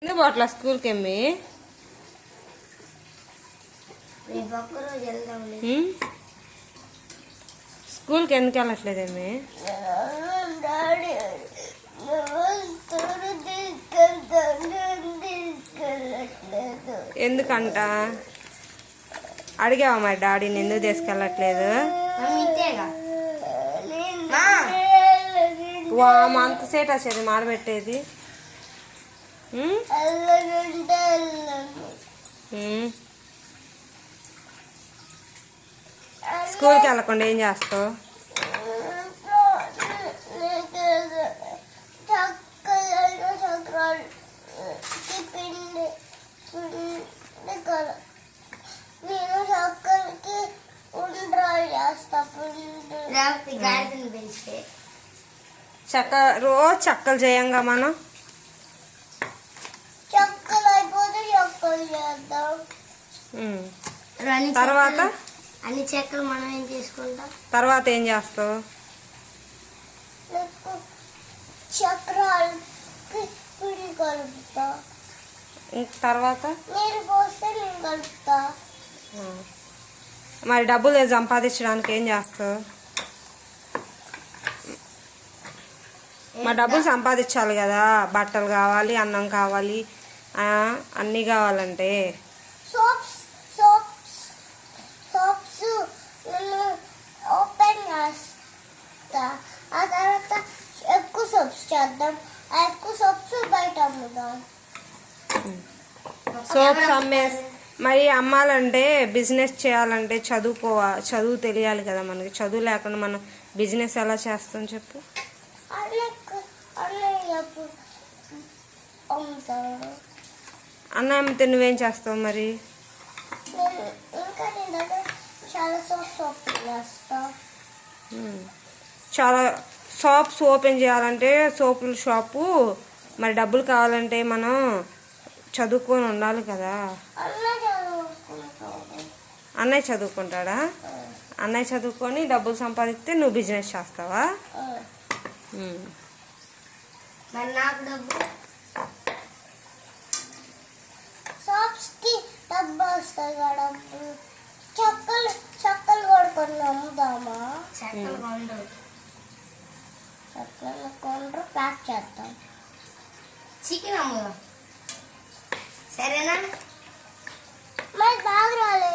ఎందుకు పోట్లా స్కూల్కి ఏమి స్కూల్కి ఎందుకు వెళ్ళట్లేదేమి? ఎందుకంట అడిగావా మరి డాడీని ఎందుకు తీసుకెళ్ళట్లేదు? అంత సేట్ వచ్చేది మాడబెట్టేది. స్కూల్కి వెళ్ళకుండా ఏం చేస్తావు? రోజు చక్కలు చేయంగా మనం. తర్వాత అన్ని చెక్కలు మనం ఏం చేసుకుంటాం? తర్వాత ఏం చేస్తావు? చక్రాలు పిండి కలుపుతా. తర్వాత నీరు పోస్తే నేను కలుపుతా. మరి డబ్బులు సంపాదించడానికి ఏం చేస్తావు? మా డబ్బులు సంపాదించాలి కదా, బట్టలు కావాలి, అన్నం కావాలి, అన్నీ కావాలంటే. సోప్స్ నేను ఓపెన్ చేస్తా. ఆ తర్వాత ఎక్కువ సోప్స్ చేద్దాం. ఆ ఎక్కువ సోప్స్ బయట అమ్ముదాం. సోప్స్ మరి అమ్మాలంటే బిజినెస్ చేయాలంటే చదువు తెలియాలి కదా మనకి. చదువు లేకుండా మనం బిజినెస్ ఎలా చేస్తాం చెప్పు? అన్న అమ్మితే నువ్వేం చేస్తావు మరి? చాలా షాప్స్ ఓపెన్ చేయాలంటే సోపుల షాపు, మరి డబ్బులు కావాలంటే మనం చదువుకొని ఉండాలి కదా. అన్నయ్య చదువుకుంటాడా? అన్నయ్య చదువుకొని డబ్బులు సంపాదిస్తే నువ్వు బిజినెస్ చేస్తావా? చక్కలు కొడుకొని అమ్ముదామా? చక్కలు కొండ్రు ప్యాక్ చేద్దాం. చికెన్ అమ్ముదాం, సరేనా? మరి బాగా రాలే.